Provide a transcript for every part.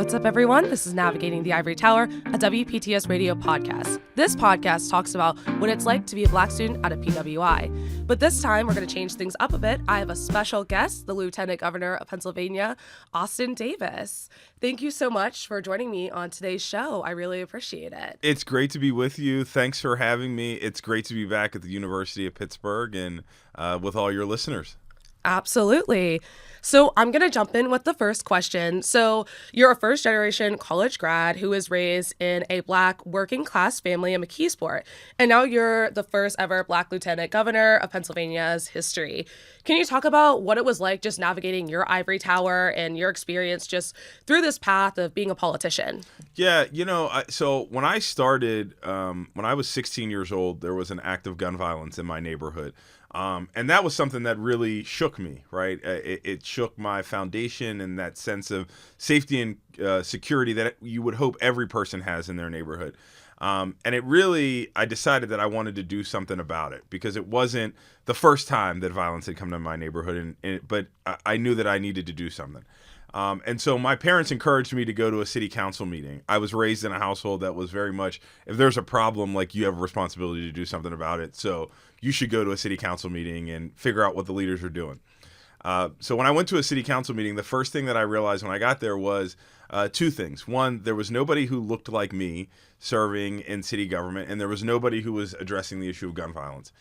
What's up, everyone? This is Navigating the Ivory Tower, a WPTS radio podcast. This podcast talks about what it's like to be a Black student at a PWI. But this time, we're going to change things up a bit. I have a special guest, the Lieutenant Governor of Pennsylvania, Jade Davis. Thank you so much for joining me on today's show. I really appreciate it. It's great to be with you. Thanks for having me. It's great to be back at the University of Pittsburgh and with all your listeners. Absolutely. So I'm going to jump in with the first question. So you're a first-generation college grad who was raised in a Black working-class family in McKeesport, and now you're the first ever Black Lieutenant Governor of Pennsylvania's history. Can you talk about what it was like just navigating your ivory tower and your experience just through this path of being a politician? Yeah, so when I started, when I was 16 years old, there was an act of gun violence in my neighborhood. And that was something that really shook me, right? It shook my foundation and that sense of safety and security that you would hope every person has in their neighborhood. And I decided that I wanted to do something about it because it wasn't the first time that violence had come to my neighborhood, but I knew that I needed to do something. And so my parents encouraged me to go to a city council meeting. I was raised in a household that was very much, if there's a problem, like you have a responsibility to do something about it. So you should go to a city council meeting and figure out what the leaders are doing. So when I went to a city council meeting, the first thing that I realized when I got there was two things. One, there was nobody who looked like me serving in city government, and there was nobody who was addressing the issue of gun violence.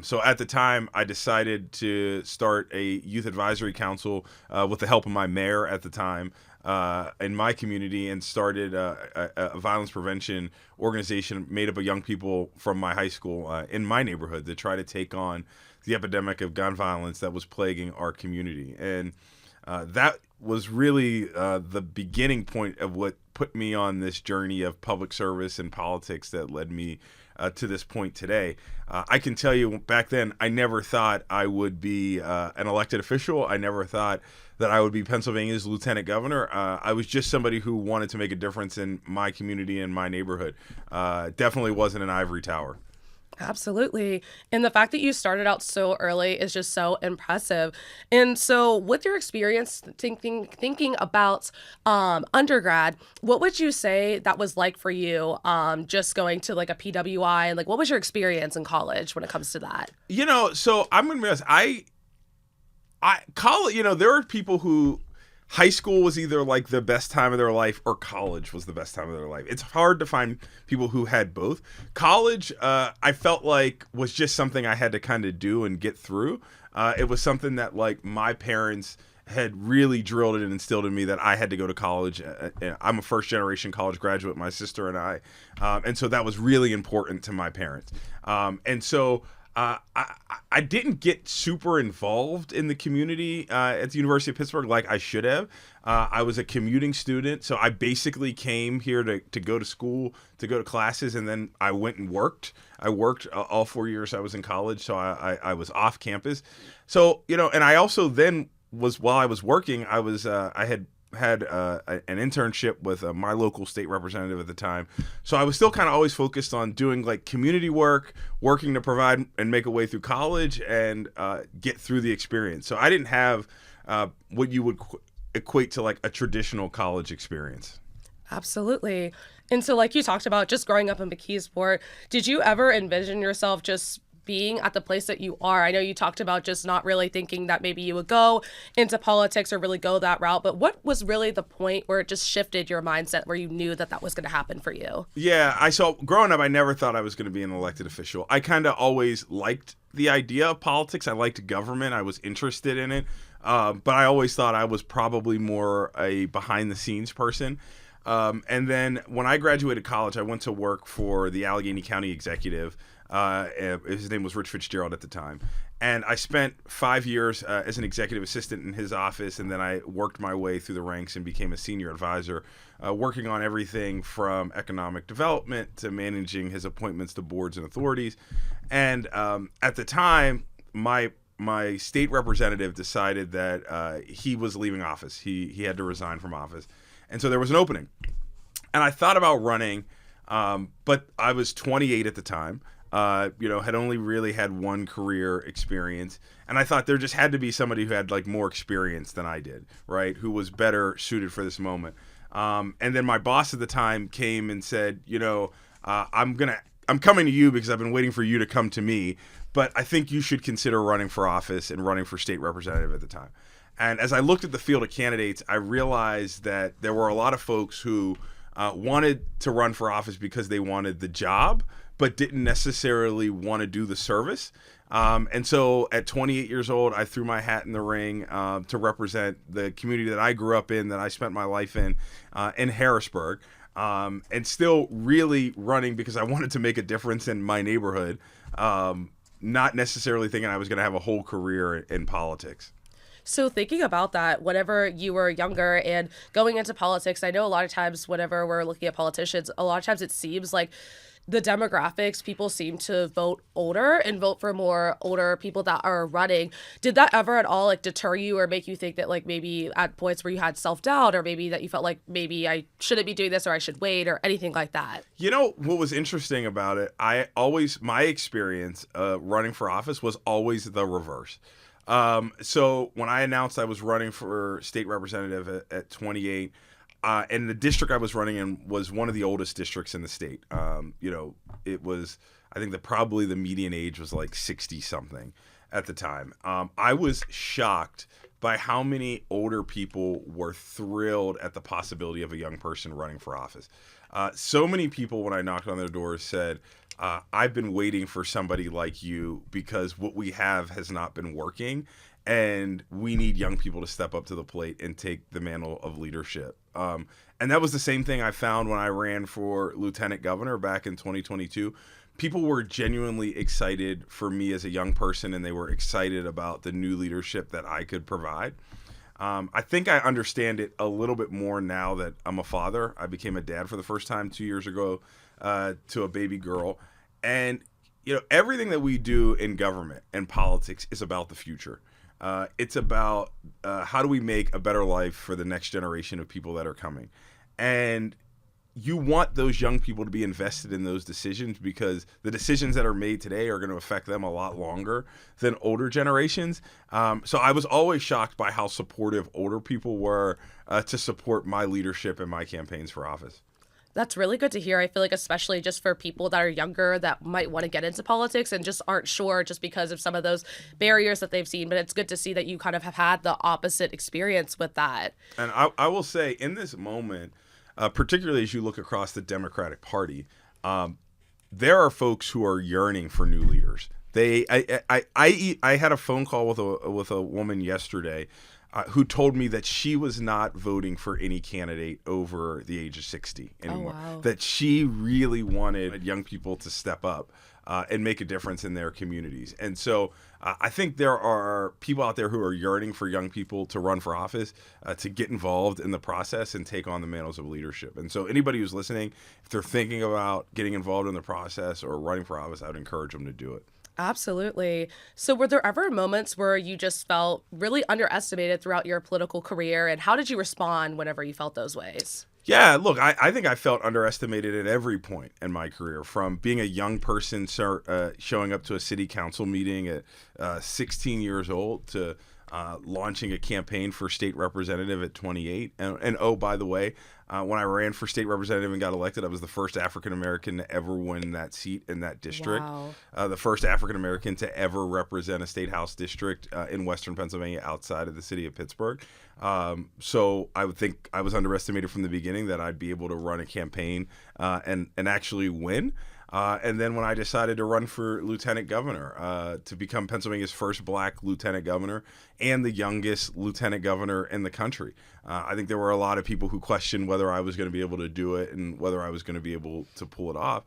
So at the time, I decided to start a youth advisory council with the help of my mayor at the time in my community, and started a violence prevention organization made up of young people from my high school in my neighborhood to try to take on the epidemic of gun violence that was plaguing our community. And that was really the beginning point of what put me on this journey of public service and politics that led me to this point today. I can tell you back then, I never thought I would be an elected official. I never thought that I would be Pennsylvania's lieutenant governor. I was just somebody who wanted to make a difference in my community and my neighborhood. Definitely wasn't an ivory tower. Absolutely. And the fact that you started out so early is just so impressive. And so with your experience thinking about undergrad, what would you say that was like for you just going to like a PWI? And like, what was your experience in college when it comes to that? So I'm going to be honest, college, there are people who high school was either like the best time of their life or college was the best time of their life. It's hard to find people who had both. College, I felt like was just something I had to kind of do and get through. It was something that like my parents had really drilled it and instilled in me that I had to go to college. I'm a first generation college graduate, my sister and I. And so that was really important to my parents. I didn't get super involved in the community at the University of Pittsburgh like I should have. I was a commuting student, so I basically came here to go to school, to go to classes, and then I went and worked. I worked all 4 years I was in college, so I was off campus. So, and I also then while I was working, I had an internship with my local state representative at the time. So I was still kind of always focused on doing like community work, working to provide and make a way through college and get through the experience. So I didn't have what you would equate to like a traditional college experience. Absolutely. And so like you talked about just growing up in McKeesport, did you ever envision yourself just being at the place that you are? I know you talked about just not really thinking that maybe you would go into politics or really go that route, but what was really the point where it just shifted your mindset where you knew that was going to happen for you? Yeah, growing up, I never thought I was going to be an elected official. I kind of always liked the idea of politics. I liked government. I was interested in it. But I always thought I was probably more a behind the scenes person. And then when I graduated college, I went to work for the Allegheny County Executive. His name was Rich Fitzgerald at the time. And I spent 5 years as an executive assistant in his office, and then I worked my way through the ranks and became a senior advisor, working on everything from economic development to managing his appointments to boards and authorities. And at the time, my state representative decided that he was leaving office. He had to resign from office. And so there was an opening. And I thought about running, but I was 28 at the time. Had only really had one career experience. And I thought there just had to be somebody who had like more experience than I did, right? Who was better suited for this moment. And then my boss at the time came and said, I'm coming to you because I've been waiting for you to come to me, but I think you should consider running for office and running for state representative at the time. And as I looked at the field of candidates, I realized that there were a lot of folks who wanted to run for office because they wanted the job, but didn't necessarily want to do the service. And so at 28 years old, I threw my hat in the ring to represent the community that I grew up in, that I spent my life in Harrisburg, and still really running because I wanted to make a difference in my neighborhood, not necessarily thinking I was going to have a whole career in politics. So thinking about that, whenever you were younger and going into politics, I know a lot of times whenever we're looking at politicians, a lot of times it seems like the demographics, people seem to vote older and vote for more older people that are running. Did that ever at all like deter you or make you think that like maybe at points where you had self-doubt or maybe that you felt like maybe I shouldn't be doing this or I should wait or anything like that? You know, what was interesting about it, my experience running for office was always the reverse. So when I announced I was running for state representative at 28, and the district I was running in was one of the oldest districts in the state. It was, I think that probably the median age was like 60 something at the time. I was shocked by how many older people were thrilled at the possibility of a young person running for office. So many people, when I knocked on their doors, said, I've been waiting for somebody like you because what we have has not been working. And we need young people to step up to the plate and take the mantle of leadership. And that was the same thing I found when I ran for lieutenant governor back in 2022. People were genuinely excited for me as a young person, and they were excited about the new leadership that I could provide. I think I understand it a little bit more now that I'm a father. I became a dad for the first time 2 years ago to a baby girl. And, everything that we do in government and politics is about the future. It's about how do we make a better life for the next generation of people that are coming. And you want those young people to be invested in those decisions because the decisions that are made today are going to affect them a lot longer than older generations. So I was always shocked by how supportive older people were to support my leadership and my campaigns for office. That's really good to hear. I feel like especially just for people that are younger that might want to get into politics and just aren't sure just because of some of those barriers that they've seen. But it's good to see that you kind of have had the opposite experience with that. And I will say in this moment, particularly as you look across the Democratic Party, there are folks who are yearning for new leaders. I had a phone call with a woman yesterday who told me that she was not voting for any candidate over the age of 60 anymore. Oh, wow. That she really wanted young people to step up and make a difference in their communities. And so I think there are people out there who are yearning for young people to run for office, to get involved in the process and take on the mantles of leadership. And so anybody who's listening, if they're thinking about getting involved in the process or running for office, I would encourage them to do it. Absolutely. So were there ever moments where you just felt really underestimated throughout your political career? And how did you respond whenever you felt those ways? Yeah, look, I think I felt underestimated at every point in my career, from being a young person showing up to a city council meeting at 16 years old to launching a campaign for state representative at 28. And oh, by the way, when I ran for state representative and got elected, I was the first African-American to ever win that seat in that district. Wow. The first African-American to ever represent a state house district in Western Pennsylvania outside of the city of Pittsburgh. So I would think I was underestimated from the beginning that I'd be able to run a campaign and actually win. And then when I decided to run for lieutenant governor, to become Pennsylvania's first black lieutenant governor and the youngest lieutenant governor in the country, I think there were a lot of people who questioned whether I was going to be able to do it and whether I was going to be able to pull it off.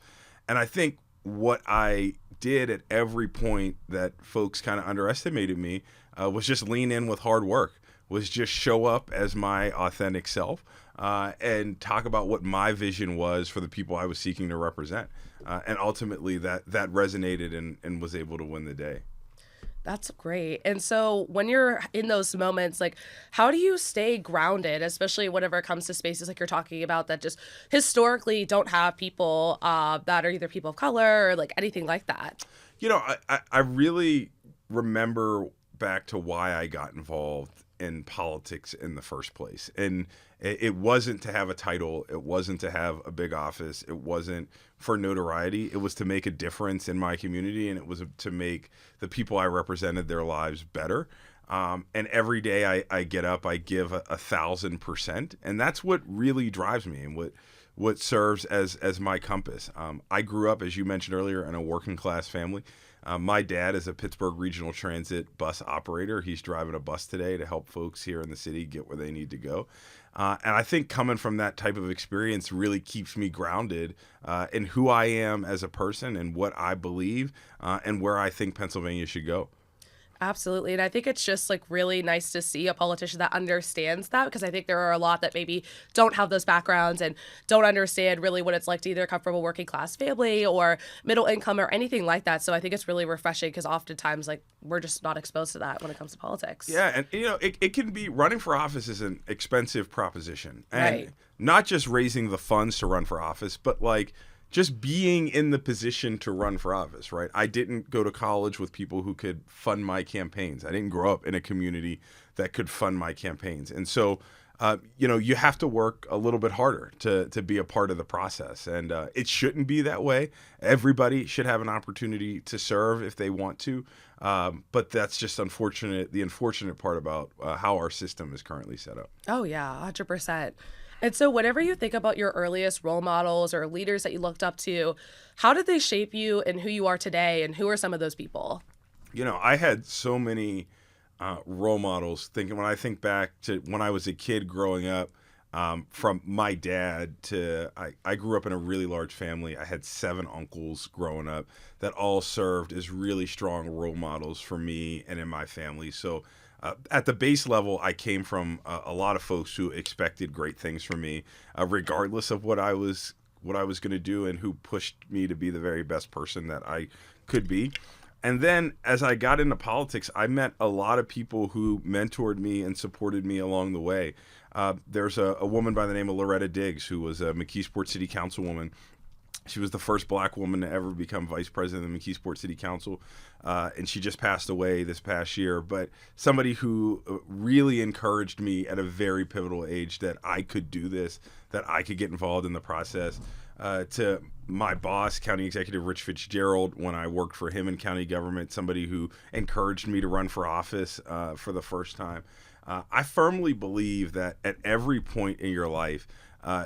And I think what I did at every point that folks kind of underestimated me was just lean in with hard work, was just show up as my authentic self and talk about what my vision was for the people I was seeking to represent. And ultimately that resonated and was able to win the day. That's great. And so when you're in those moments, like, how do you stay grounded, especially whenever it comes to spaces like you're talking about that just historically don't have people that are either people of color or like anything like that? I really remember back to why I got involved in politics in the first place. And it wasn't to have a title. It wasn't to have a big office. It wasn't for notoriety. It was to make a difference in my community, and it was to make the people I represented, their lives better. And every day I get up, I give 1,000%, and that's what really drives me and what serves as my compass. I grew up, as you mentioned earlier, in a working class family. My dad is a Pittsburgh Regional Transit bus operator. He's driving a bus today to help folks here in the city get where they need to go. And I think coming from that type of experience really keeps me grounded in who I am as a person and what I believe and where I think Pennsylvania should go. Absolutely. And I think it's just like really nice to see a politician that understands that, because I think there are a lot that maybe don't have those backgrounds and don't understand really what it's like to either come from a working class family or middle income or anything like that. So I think it's really refreshing, because oftentimes like we're just not exposed to that when it comes to politics. Yeah, and it can be, running for office is an expensive proposition. And Right. not just raising the funds to run for office, but like just being in the position to run for office, right? I didn't go to college with people who could fund my campaigns. I didn't grow up in a community that could fund my campaigns. And so, you have to work a little bit harder to be a part of the process. And it shouldn't be that way. Everybody should have an opportunity to serve if they want to. But that's just the unfortunate part about how our system is currently set up. Oh, yeah, 100%. And so, whenever you think about your earliest role models or leaders that you looked up to, how did they shape you and who you are today? And who are some of those people? I had so many role models. When I think back to when I was a kid growing up, from my dad to I grew up in a really large family. I had 7 uncles growing up that all served as really strong role models for me and in my family. So at the base level, I came from a lot of folks who expected great things from me, regardless of what I was going to do and who pushed me to be the very best person that I could be. And then as I got into politics, I met a lot of people who mentored me and supported me along the way. There's a woman by the name of Loretta Diggs, who was a McKeesport City Councilwoman. She was the first black woman to ever become vice president of the McKeesport City Council, and she just passed away this past year. But somebody who really encouraged me at a very pivotal age that I could do this, that I could get involved in the process. To my boss, County Executive Rich Fitzgerald, when I worked for him in county government, somebody who encouraged me to run for office for the first time. I firmly believe that at every point in your life,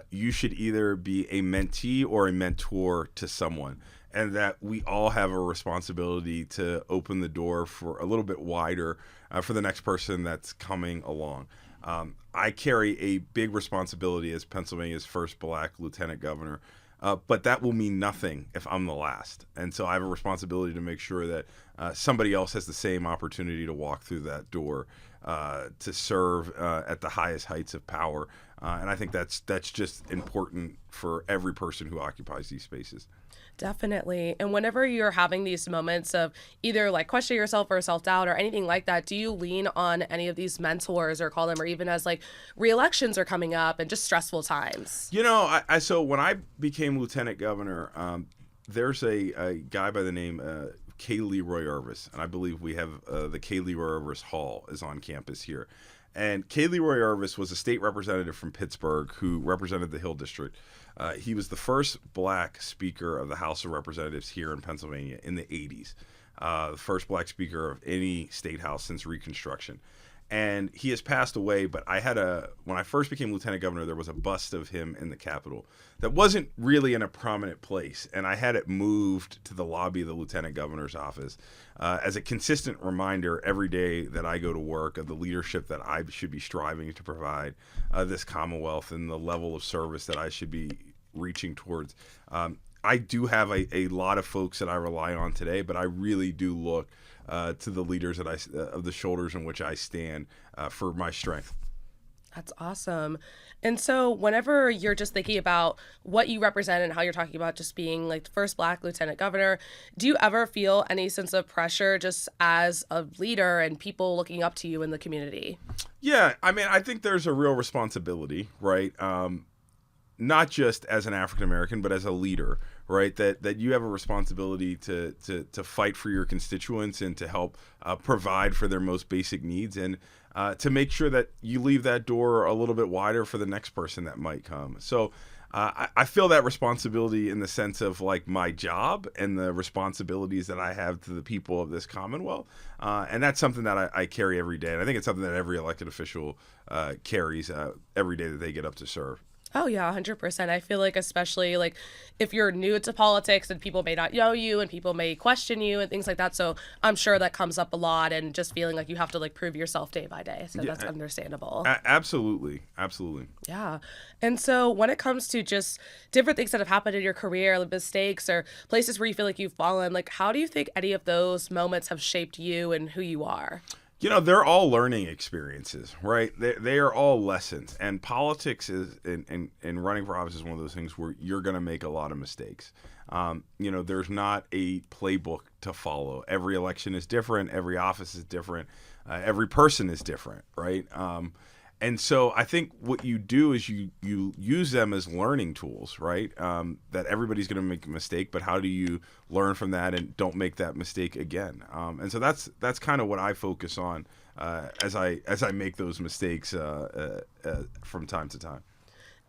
you should either be a mentee or a mentor to someone, and that we all have a responsibility to open the door for a little bit wider for the next person that's coming along. I carry a big responsibility as Pennsylvania's first black lieutenant governor, but that will mean nothing if I'm the last. And so I have a responsibility to make sure that somebody else has the same opportunity to walk through that door to serve at the highest heights of power. And I think that's just important for every person who occupies these spaces. Definitely. And whenever you're having these moments of either like questioning yourself or self-doubt or anything like that, do you lean on any of these mentors or call them, or even as like re-elections are coming up and just stressful times? So when I became lieutenant governor, there's a guy by the name K. Leroy Irvis, and I believe we have the K. Leroy Irvis Hall is on campus here. And K. Leroy Irvis was a state representative from Pittsburgh who represented the Hill District. He was the first black speaker of the House of Representatives here in Pennsylvania in the 80s. The first black speaker of any state house since Reconstruction. And he has passed away, but when I first became lieutenant governor, there was a bust of him in the Capitol that wasn't really in a prominent place. And I had it moved to the lobby of the lieutenant governor's office as a consistent reminder every day that I go to work of the leadership that I should be striving to provide this Commonwealth and the level of service that I should be reaching towards. I do have a lot of folks that I rely on today, but I really do look to the leaders that of the shoulders in which I stand for my strength. That's awesome. And so whenever you're just thinking about what you represent and how you're talking about just being like the first black lieutenant governor, do you ever feel any sense of pressure just as a leader and people looking up to you in the community? Yeah, I mean, I think there's a real responsibility, right? not just as an African American, but as a leader, right? That you have a responsibility to fight for your constituents and to help provide for their most basic needs, and to make sure that you leave that door a little bit wider for the next person that might come. So I feel that responsibility in the sense of like my job and the responsibilities that I have to the people of this Commonwealth. And that's something that I carry every day. And I think it's something that every elected official carries every day that they get up to serve. Oh yeah, 100%. I feel like especially like if you're new to politics and people may not know you and people may question you and things like that. So I'm sure that comes up a lot, and just feeling like you have to like prove yourself day by day. So that's understandable. Absolutely. Absolutely. Yeah. And so when it comes to just different things that have happened in your career, like mistakes or places where you feel like you've fallen, like how do you think any of those moments have shaped you and who you are? They're all learning experiences, right? They are all lessons. And politics is, in running for office is one of those things where you're going to make a lot of mistakes. There's not a playbook to follow. Every election is different. Every office is different. Every person is different, right? And so I think what you do is you use them as learning tools, right? That everybody's going to make a mistake, but how do you learn from that and don't make that mistake again? And so that's kind of what I focus on as I make those mistakes from time to time.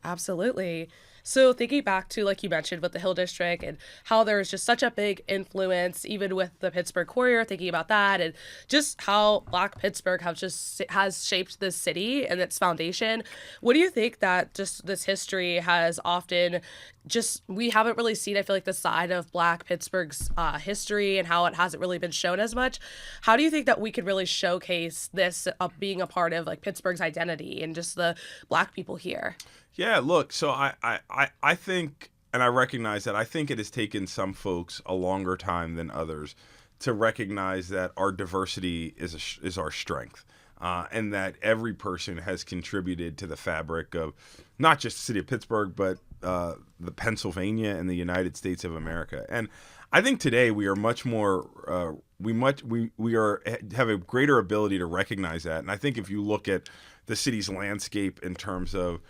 Absolutely. So thinking back to like you mentioned with the Hill District and how there's just such a big influence, even with the Pittsburgh Courier, thinking about that and just how Black Pittsburgh has shaped this city and its foundation. What do you think that just this history has often just we haven't really seen? I feel like the side of Black Pittsburgh's history and how it hasn't really been shown as much. How do you think that we could really showcase this being a part of like Pittsburgh's identity and just the Black people here? Yeah, look, so I think, and I recognize that I think it has taken some folks a longer time than others to recognize that our diversity is our strength, and that every person has contributed to the fabric of not just the city of Pittsburgh, but the Pennsylvania and the United States of America. And I think today we are much more have a greater ability to recognize that. And I think if you look at the city's landscape in terms of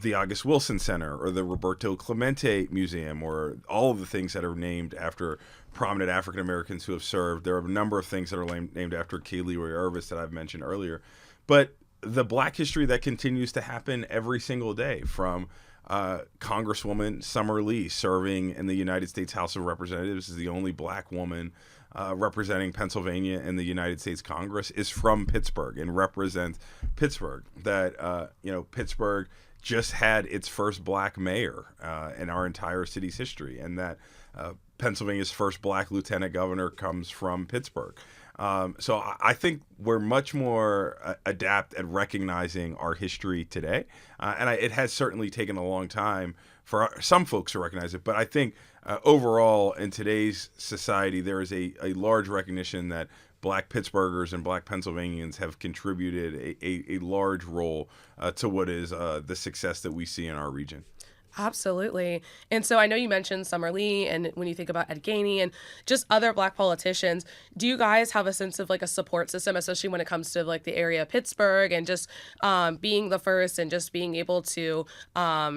the August Wilson Center or the Roberto Clemente Museum or all of the things that are named after prominent African Americans who have served. There are a number of things that are named after Kay Leroy Irvis that I've mentioned earlier. But the Black history that continues to happen every single day, from Congresswoman Summer Lee serving in the United States House of Representatives as the only Black woman representing Pennsylvania in the United States Congress, is from Pittsburgh and represents Pittsburgh. That Pittsburgh just had its first Black mayor in our entire city's history, and that Pennsylvania's first Black lieutenant governor comes from Pittsburgh. So I think we're much more adept at recognizing our history today, and it has certainly taken a long time for some folks to recognize it. But I think overall in today's society, there is a large recognition that Black Pittsburghers and Black Pennsylvanians have contributed a large role to what is the success that we see in our region. Absolutely. And so I know you mentioned Summer Lee, and when you think about Ed Gainey and just other Black politicians, do you guys have a sense of like a support system, especially when it comes to like the area of Pittsburgh and just being the first and just being able to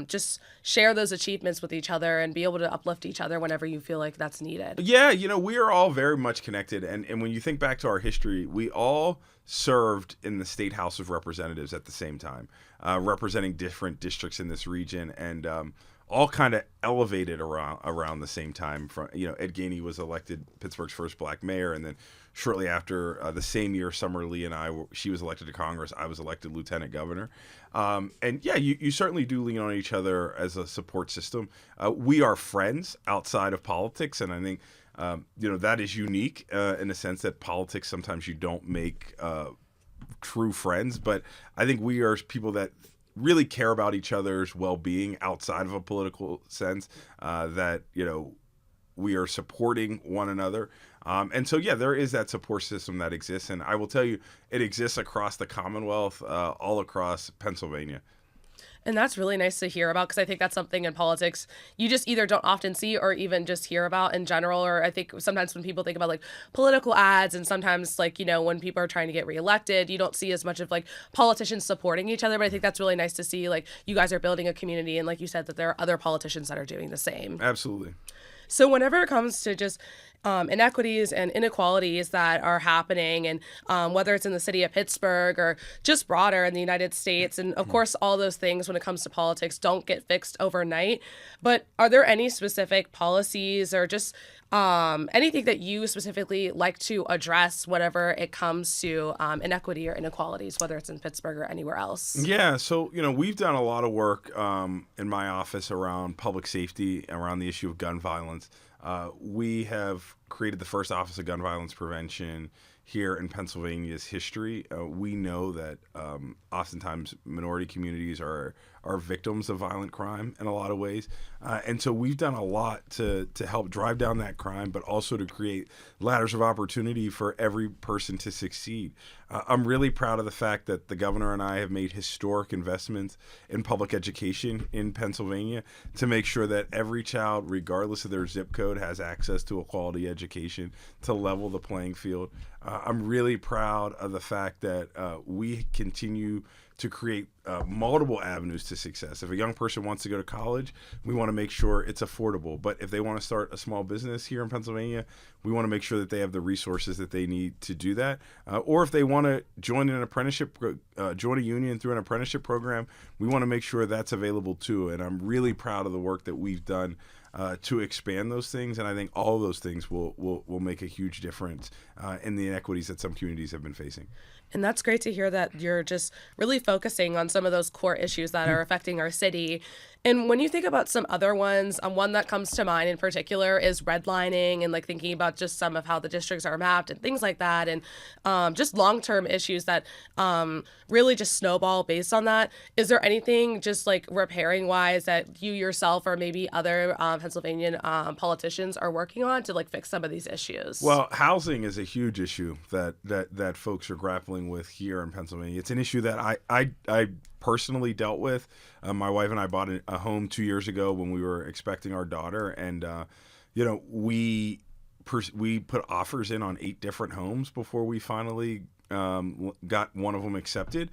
just share those achievements with each other and be able to uplift each other whenever you feel like that's needed? Yeah, we are all very much connected. And when you think back to our history, we all served in the State House of Representatives at the same time, representing different districts in this region, and all kind of elevated around the same time. From Ed Gainey was elected Pittsburgh's first Black mayor, and then shortly after, the same year, Summer Lee and she was elected to Congress. I was elected lieutenant governor. And yeah, you certainly do lean on each other as a support system. We are friends outside of politics, and I think that is unique in the sense that politics, sometimes you don't make true friends, but I think we are people that really care about each other's well-being outside of a political sense, that we are supporting one another. And so, yeah, there is that support system that exists. And I will tell you, it exists across the Commonwealth, all across Pennsylvania. And that's really nice to hear about because I think that's something in politics you just either don't often see or even just hear about in general. Or I think sometimes when people think about like political ads and sometimes like, when people are trying to get reelected, you don't see as much of like politicians supporting each other. But I think that's really nice to see like you guys are building a community. And like you said, that there are other politicians that are doing the same. Absolutely. So whenever it comes to just inequities and inequalities that are happening, and whether it's in the city of Pittsburgh or just broader in the United States, and of course, all those things when it comes to politics don't get fixed overnight. But are there any specific policies or just anything that you specifically like to address whenever it comes to inequity or inequalities, whether it's in Pittsburgh or anywhere else? Yeah, so we've done a lot of work in my office around public safety, around the issue of gun violence. We have created the first Office of Gun Violence Prevention here in Pennsylvania's history. We know that oftentimes minority communities are victims of violent crime in a lot of ways. And so we've done a lot to help drive down that crime, but also to create ladders of opportunity for every person to succeed. I'm really proud of the fact that the governor and I have made historic investments in public education in Pennsylvania to make sure that every child, regardless of their zip code, has access to a quality education to level the playing field. I'm really proud of the fact that we continue to create multiple avenues to success. If a young person wants to go to college, we want to make sure it's affordable. But if they want to start a small business here in Pennsylvania, we want to make sure that they have the resources that they need to do that. Or if they want to join an apprenticeship, join a union through an apprenticeship program, we want to make sure that's available too. And I'm really proud of the work that we've done to expand those things, and I think all of those things will make a huge difference in the inequities that some communities have been facing. And that's great to hear that you're just really focusing on some of those core issues that are affecting our city. And when you think about some other ones, one that comes to mind in particular is redlining and like thinking about just some of how the districts are mapped and things like that. And just long-term issues that really just snowball based on that. Is there anything just like repairing wise that you yourself or maybe other Pennsylvanian politicians are working on to like fix some of these issues? Well, housing is a huge issue that folks are grappling with here in Pennsylvania. It's an issue that I personally dealt with. My wife and I bought a home 2 years ago when we were expecting our daughter, and we put offers in on 8 different homes before we finally got one of them accepted.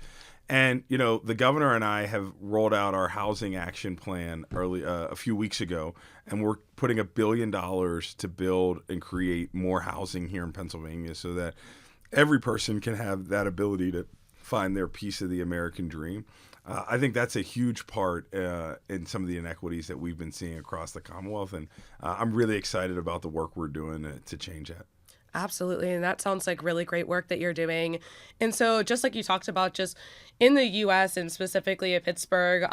And the governor and I have rolled out our housing action plan a few weeks ago, and we're putting $1 billion to build and create more housing here in Pennsylvania so that every person can have that ability to find their piece of the American dream. I think that's a huge part in some of the inequities that we've been seeing across the Commonwealth, and I'm really excited about the work we're doing to change that. Absolutely. And that sounds like really great work that you're doing. And so just like you talked about, just in the U.S. and specifically at Pittsburgh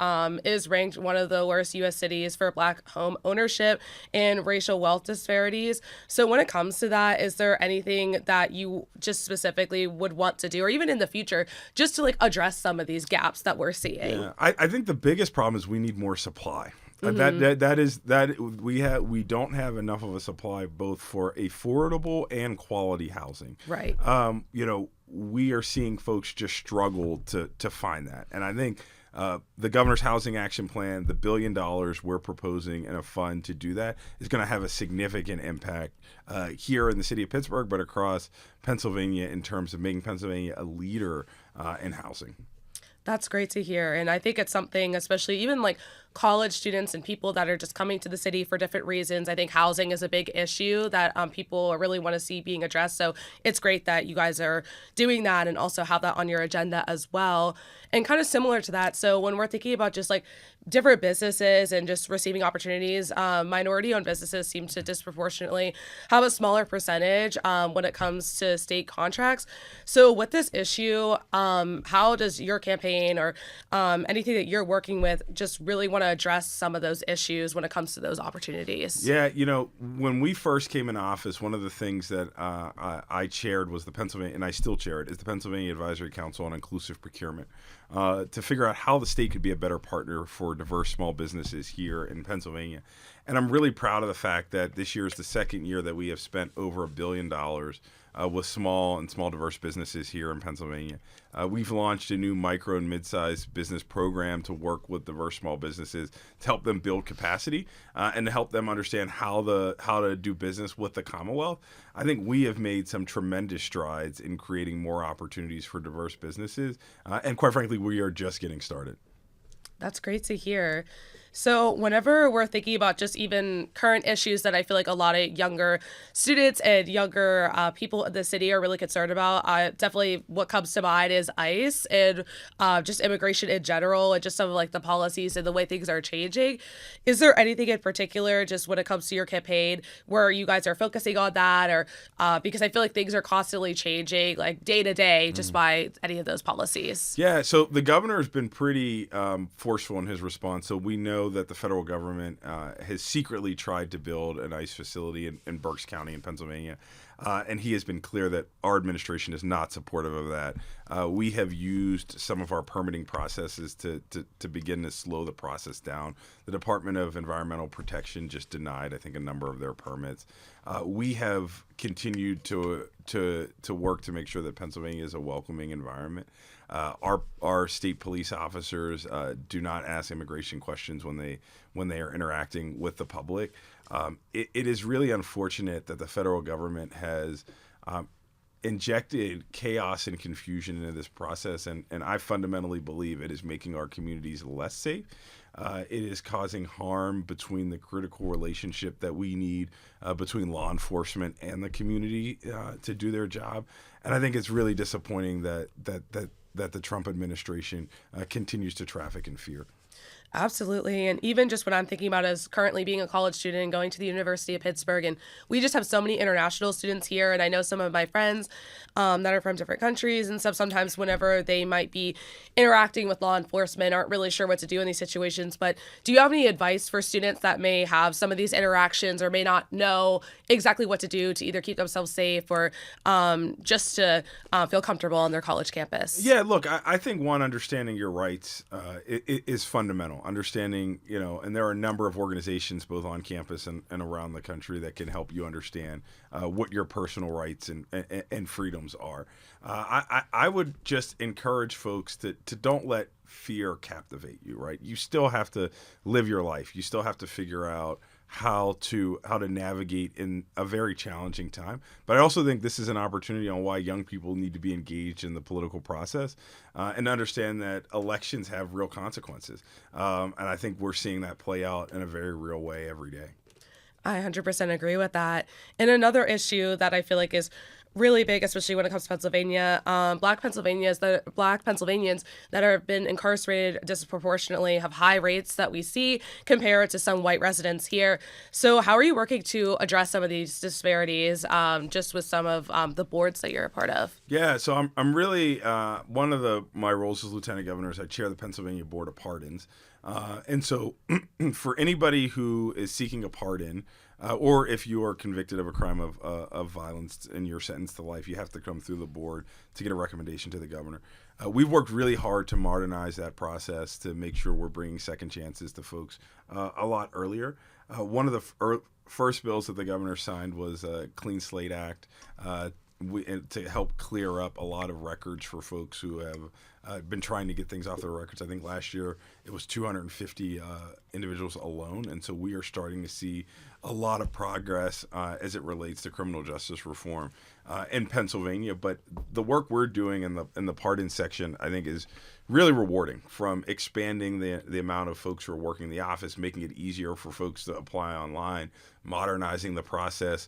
is ranked one of the worst U.S. cities for Black home ownership and racial wealth disparities. So when it comes to that, is there anything that you just specifically would want to do, or even in the future, just to like address some of these gaps that we're seeing? Yeah, I think the biggest problem is we need more supply. We don't have enough of a supply both for affordable and quality housing. Right. We are seeing folks just struggle to find that, and I think the governor's housing action plan, the $1 billion we're proposing in a fund to do that, is going to have a significant impact here in the city of Pittsburgh, but across Pennsylvania in terms of making Pennsylvania a leader in housing. That's great to hear. And I think it's something, especially even like college students and people that are just coming to the city for different reasons. I think housing is a big issue that people really want to see being addressed. So it's great that you guys are doing that and also have that on your agenda as well. And kind of similar to that, so when we're thinking about just like different businesses and just receiving opportunities, minority-owned businesses seem to disproportionately have a smaller percentage when it comes to state contracts. So with this issue, how does your campaign or anything that you're working with just really want to address some of those issues when it comes to those opportunities? Yeah, when we first came in office, one of the things that I chaired was the Pennsylvania, and I still chair it, is the Pennsylvania Advisory Council on Inclusive Procurement, to figure out how the state could be a better partner for diverse small businesses here in Pennsylvania. And I'm really proud of the fact that this year is the second year that we have spent over $1 billion with small diverse businesses here in Pennsylvania. We've launched a new micro and mid-sized business program to work with diverse small businesses to help them build capacity and to help them understand how to do business with the Commonwealth. I think we have made some tremendous strides in creating more opportunities for diverse businesses, and quite frankly, we are just getting started. That's great to hear. So, whenever we're thinking about just even current issues that I feel like a lot of younger students and younger people in the city are really concerned about, definitely what comes to mind is ICE and just immigration in general and just some of like the policies and the way things are changing. Is there anything in particular, just when it comes to your campaign, where you guys are focusing on that, or because I feel like things are constantly changing, like day to day, just by any of those policies? Yeah, so the governor has been pretty forceful in his response. So we know that the federal government has secretly tried to build an ICE facility in Berks County in Pennsylvania. And he has been clear that our administration is not supportive of that. We have used some of our permitting processes to begin to slow the process down. The Department of Environmental Protection just denied, I think, a number of their permits. We have continued to work to make sure that Pennsylvania is a welcoming environment. Our state police officers do not ask immigration questions when they are interacting with the public. It is really unfortunate that the federal government has injected chaos and confusion into this process, and I fundamentally believe it is making our communities less safe. It is causing harm between the critical relationship that we need between law enforcement and the community to do their job. And I think it's really disappointing that the Trump administration continues to traffic in fear. Absolutely. And even just what I'm thinking about as currently being a college student and going to the University of Pittsburgh. And we just have so many international students here. And I know some of my friends that are from different countries and stuff, sometimes whenever they might be interacting with law enforcement, aren't really sure what to do in these situations. But do you have any advice for students that may have some of these interactions or may not know exactly what to do to either keep themselves safe or just to feel comfortable on their college campus? Yeah, look, I think one, understanding your rights is fundamental. Understanding, and there are a number of organizations both on campus and around the country that can help you understand what your personal rights and freedoms are. I would just encourage folks to don't let fear captivate you, right? You still have to live your life. You still have to figure out how to navigate in a very challenging time. But I also think this is an opportunity on why young people need to be engaged in the political process and understand that elections have real consequences. And I think we're seeing that play out in a very real way every day. I 100% agree with that. And another issue that I feel like is really big, especially when it comes to Pennsylvania, Black Pennsylvanians that have been incarcerated disproportionately have high rates that we see compared to some white residents here. So how are you working to address some of these disparities just with some of the boards that you're a part of? Yeah, so I'm really, one of my roles as Lieutenant Governor is I chair the Pennsylvania Board of Pardons. And so for anybody who is seeking a pardon, or if you are convicted of a crime of violence and you're sentenced to life, you have to come through the board to get a recommendation to the governor. We've worked really hard to modernize that process to make sure we're bringing second chances to folks a lot earlier. One of the first bills that the governor signed was a Clean Slate Act to help clear up a lot of records for folks who have been trying to get things off their records. I think last year it was 250 individuals alone, and so we are starting to see a lot of progress as it relates to criminal justice reform in Pennsylvania. But the work we're doing in the pardon section, I think, is really rewarding, from expanding the amount of folks who are working in the office, making it easier for folks to apply online, modernizing the process,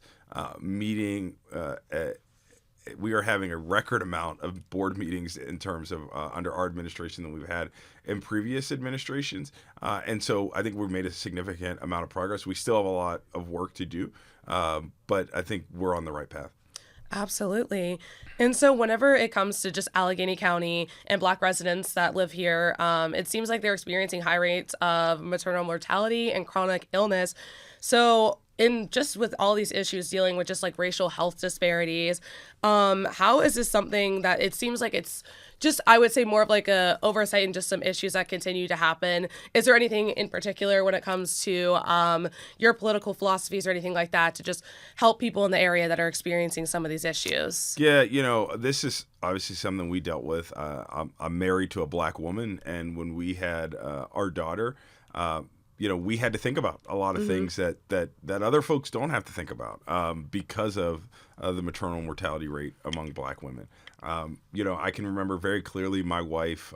we are having a record amount of board meetings in terms of under our administration than we've had in previous administrations. And so I think we've made a significant amount of progress. We still have a lot of work to do, but I think we're on the right path. Absolutely. And so whenever it comes to just Allegheny County and Black residents that live here, it seems like they're experiencing high rates of maternal mortality and chronic illness. So in just with all these issues dealing with just like racial health disparities, how is this something that it seems like it's just, I would say, more of like a oversight and just some issues that continue to happen? Is there anything in particular when it comes to your political philosophies or anything like that to just help people in the area that are experiencing some of these issues? Yeah, this is obviously something we dealt with. I'm married to a black woman, and when we had our daughter, we had to think about a lot of things that other folks don't have to think about because of the maternal mortality rate among black women. I can remember very clearly my wife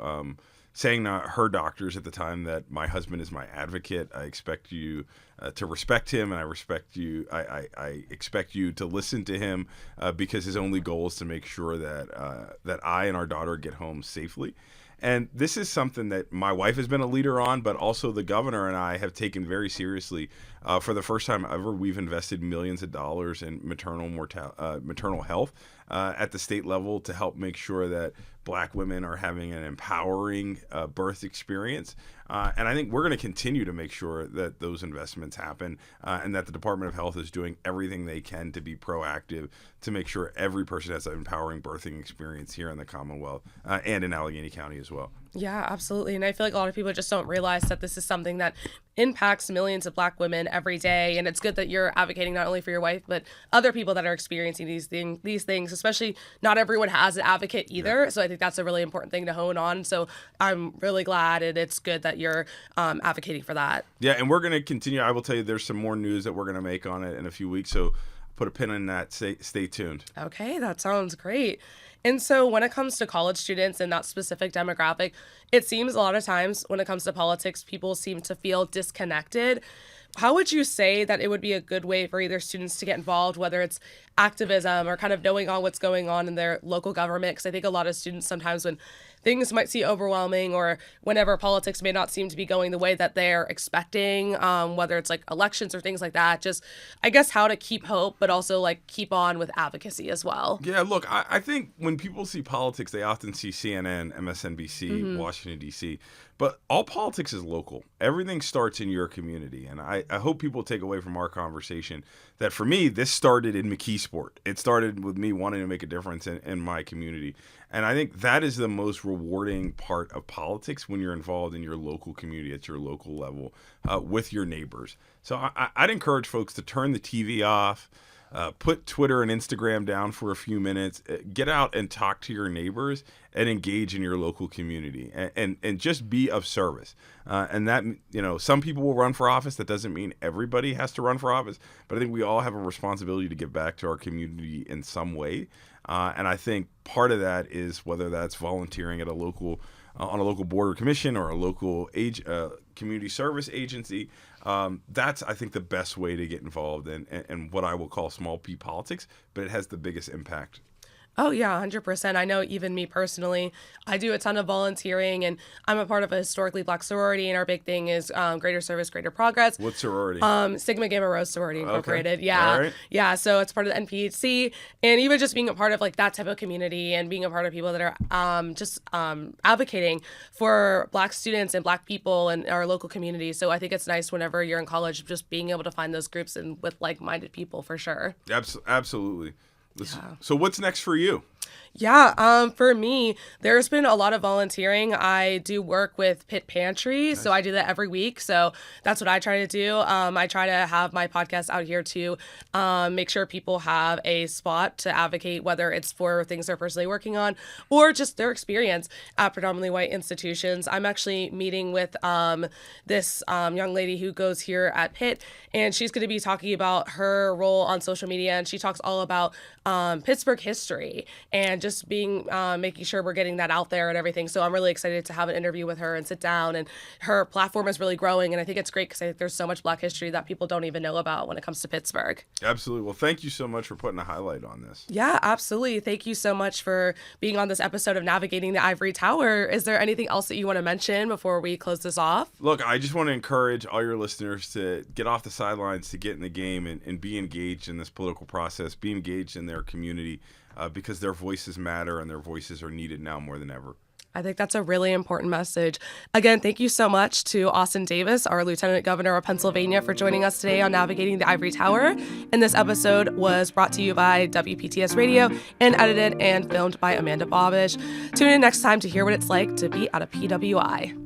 saying to her doctors at the time that my husband is my advocate. I expect you to respect him, and I respect you. I expect you to listen to him because his only goal is to make sure that I and our daughter get home safely. And this is something that my wife has been a leader on, but also the governor and I have taken very seriously. For the first time ever, we've invested millions of dollars in maternal health at the state level to help make sure that black women are having an empowering birth experience. And I think we're going to continue to make sure that those investments happen and that the Department of Health is doing everything they can to be proactive to make sure every person has an empowering birthing experience here in the Commonwealth and in Allegheny County as well. Yeah, absolutely. And I feel like a lot of people just don't realize that this is something that impacts millions of black women every day. And it's good that you're advocating not only for your wife, but other people that are experiencing these things, especially not everyone has an advocate either. Yeah. So I think that's a really important thing to hone on. So I'm really glad, and it's good that you're advocating for that. Yeah, and we're going to continue. I will tell you there's some more news that we're going to make on it in a few weeks. So put a pin in that. Stay tuned. Okay, that sounds great. And so when it comes to college students and that specific demographic, it seems a lot of times when it comes to politics, people seem to feel disconnected. How would you say that it would be a good way for either students to get involved, whether it's activism or kind of knowing on what's going on in their local government? Because I think a lot of students sometimes when things might seem overwhelming or whenever politics may not seem to be going the way that they're expecting, whether it's like elections or things like that, just I guess how to keep hope, but also like keep on with advocacy as well. Yeah, look, I think when people see politics, they often see CNN, MSNBC, Washington, D.C., but all politics is local. Everything starts in your community. And I hope people take away from our conversation that for me, this started in McKeesport. It started with me wanting to make a difference in my community. And I think that is the most rewarding part of politics when you're involved in your local community at your local level with your neighbors. So I'd encourage folks to turn the TV off, put Twitter and Instagram down for a few minutes, get out and talk to your neighbors and engage in your local community and just be of service. And that, some people will run for office. That doesn't mean everybody has to run for office, but I think we all have a responsibility to give back to our community in some way. And I think part of that is whether that's volunteering at a local on a local board or commission or a local community service agency. That's, I think, the best way to get involved in what I will call small p politics, but it has the biggest impact. Oh, yeah, 100%. I know even me personally, I do a ton of volunteering, and I'm a part of a historically black sorority, and our big thing is greater service, greater progress. What sorority? Sigma Gamma Rho Sorority Incorporated. Okay. Yeah. All right. Yeah, so it's part of the NPHC, and even just being a part of like that type of community and being a part of people that are just advocating for black students and black people and our local community. So I think it's nice whenever you're in college just being able to find those groups and with like-minded people for sure. Absolutely. Yeah. So what's next for you? Yeah, for me, there's been a lot of volunteering. I do work with Pit Pantry, so I do that every week. So that's what I try to do. I try to have my podcast out here to make sure people have a spot to advocate, whether it's for things they're personally working on or just their experience at predominantly white institutions. I'm actually meeting with this young lady who goes here at Pitt, and she's going to be talking about her role on social media, and she talks all about Pittsburgh history and just being making sure we're getting that out there and everything. So I'm really excited to have an interview with her and sit down. And her platform is really growing, and I think it's great because I think there's so much Black history that people don't even know about when it comes to Pittsburgh. Absolutely. Well, thank you so much for putting a highlight on this. Yeah, absolutely. Thank you so much for being on this episode of Navigating the Ivory Tower. Is there anything else that you want to mention before we close this off? Look, I just want to encourage all your listeners to get off the sidelines, to get in the game and be engaged in this political process, be engaged in their community. Because their voices matter and their voices are needed now more than ever. I think that's a really important message. Again, thank you so much to Austin Davis, our Lieutenant Governor of Pennsylvania, for joining us today on Navigating the Ivory Tower. And this episode was brought to you by WPTS Radio and edited and filmed by Amanda Bobish. Tune in next time to hear what it's like to be at a PWI.